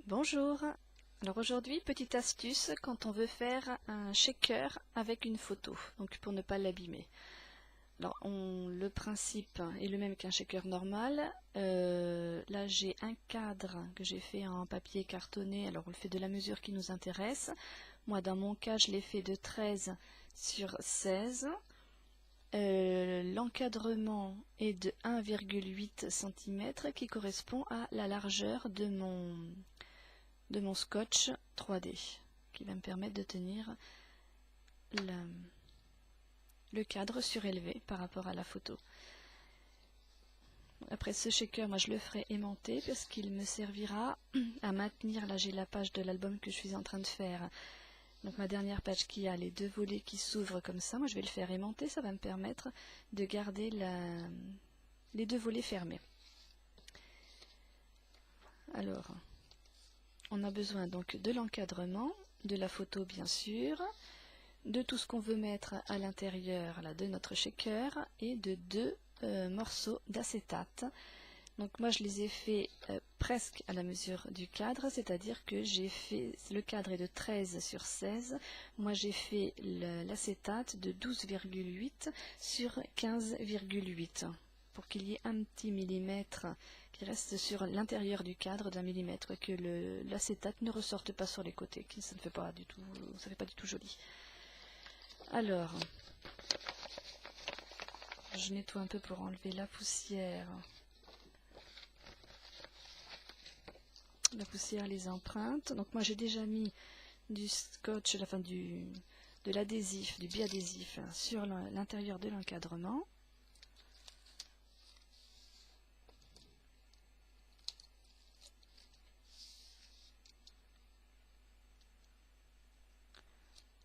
Bonjour. Alors aujourd'hui, petite astuce quand on veut faire un shaker avec une photo, donc pour ne pas l'abîmer. Alors le principe est le même qu'un shaker normal. Là j'ai un cadre que j'ai fait en papier cartonné, alors on le fait de la mesure qui nous intéresse. Moi dans mon cas je l'ai fait de 13 sur 16. L'encadrement est de 1,8 cm qui correspond à la largeur de mon scotch 3D qui va me permettre de tenir le cadre surélevé par rapport à la photo. Après ce shaker, moi je le ferai aimanter parce qu'il me servira à maintenir, là j'ai la page de l'album que je suis en train de faire, donc ma dernière page qui a les deux volets qui s'ouvrent comme ça, moi je vais le faire aimanter, ça va me permettre de garder les deux volets fermés. Alors, on a besoin donc de l'encadrement, de la photo bien sûr, de tout ce qu'on veut mettre à l'intérieur de notre shaker et de deux morceaux d'acétate. Donc moi je les ai fait presque à la mesure du cadre, c'est-à-dire que j'ai fait, le cadre est de 13 sur 16, moi j'ai fait l'acétate de 12,8 sur 15,8 pour qu'il y ait un petit millimètre qui reste sur l'intérieur du cadre d'un millimètre et que l'acétate ne ressorte pas sur les côtés, ça ne fait pas du tout, ça fait pas du tout joli. Alors, je nettoie un peu pour enlever la poussière. Les empreintes. Donc moi j'ai déjà mis du scotch, de l'adhésif, du biadhésif sur l'intérieur de l'encadrement.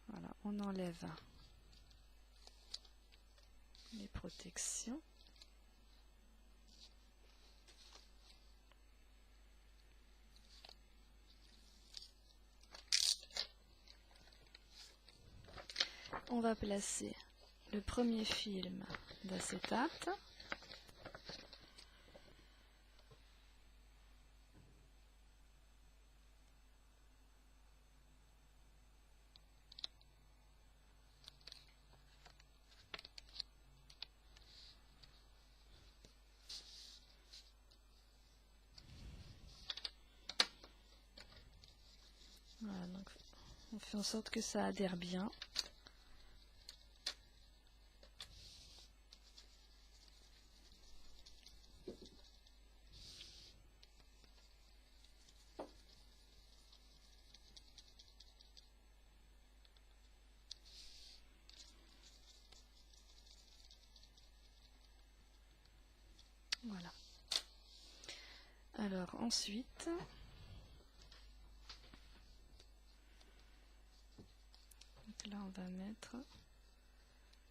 Voilà, on enlève les protections. On va placer le premier film d'acétate. Voilà, donc on fait en sorte que ça adhère bien. Voilà. Alors ensuite, donc là on va mettre,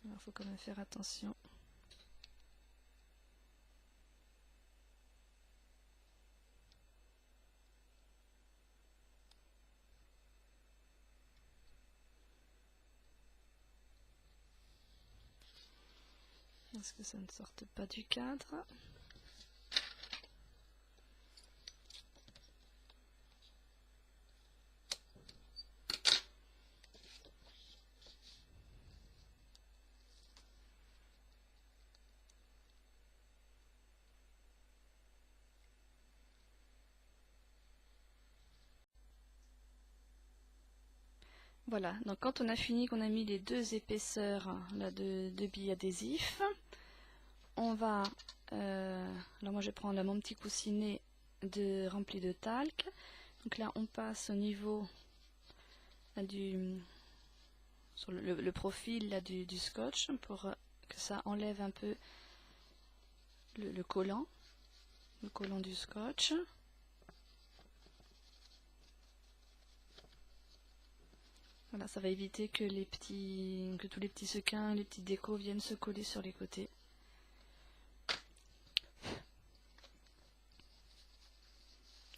il faut quand même faire attention. Est-ce que ça ne sorte pas du cadre? Voilà, donc quand on a fini, qu'on a mis les deux épaisseurs là, de billes adhésifs, on va, alors moi je prends là mon petit coussinet rempli de talc, donc là on passe au niveau là, sur le profil là, du scotch pour que ça enlève un peu le collant du scotch. Voilà, ça va éviter que tous les petits sequins, les petits décos viennent se coller sur les côtés.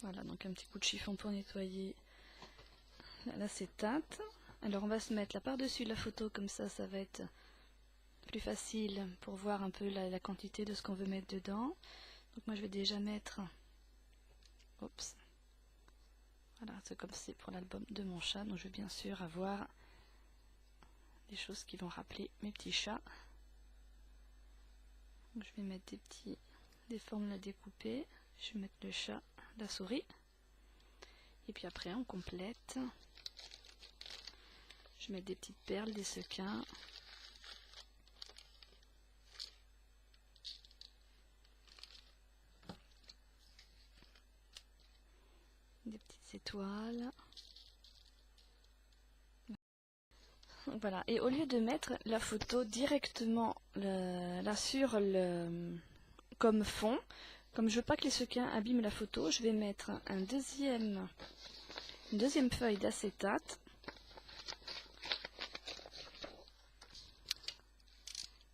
Voilà, donc un petit coup de chiffon pour nettoyer l'acétate. Alors on va se mettre là par-dessus la photo, comme ça va être plus facile pour voir un peu la quantité de ce qu'on veut mettre dedans. Donc moi je vais déjà mettre, oups, Voilà, c'est comme c'est pour l'album de mon chat, donc je vais bien sûr avoir des choses qui vont rappeler mes petits chats. Donc je vais mettre des formes à découper. Je vais mettre le chat, la souris. Et puis après on complète. Je vais mettre des petites perles, des sequins. Des petites étoiles. Voilà, et au lieu de mettre la photo directement là sur comme fond, comme je veux pas que les sequins abîment la photo, je vais mettre une deuxième feuille d'acétate.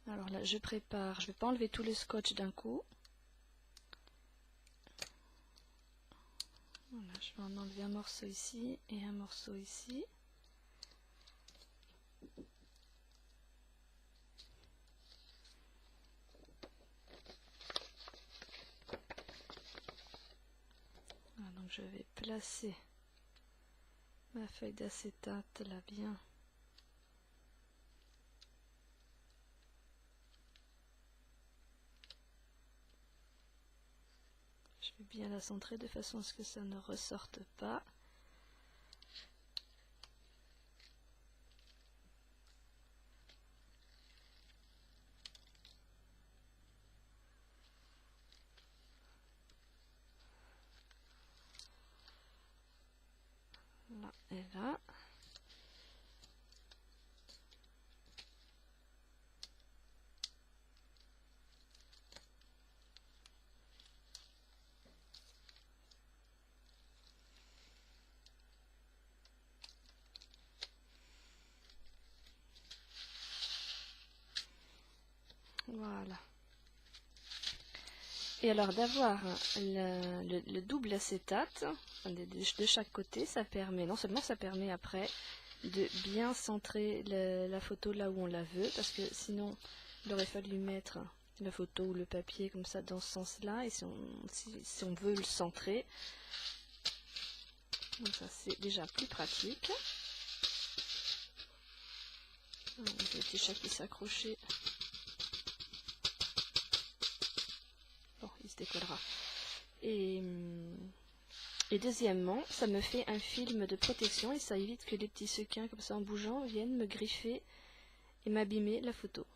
Alors là, je prépare, je vais pas enlever tout le scotch d'un coup. Voilà, je vais en enlever un morceau ici et un morceau ici. Voilà, donc je vais placer ma feuille d'acétate là bien. Je vais bien la centrer de façon à ce que ça ne ressorte pas. Là et là. Voilà. Et alors d'avoir le double acétate de chaque côté, ça permet, non seulement ça permet après de bien centrer la photo là où on la veut, parce que sinon il aurait fallu mettre la photo ou le papier comme ça dans ce sens-là, et si on veut le centrer, donc ça c'est déjà plus pratique. Donc, le petit chat qui s'accrochait. Bon, il se décollera. Et deuxièmement, ça me fait un film de protection et ça évite que les petits sequins comme ça en bougeant viennent me griffer et m'abîmer la photo.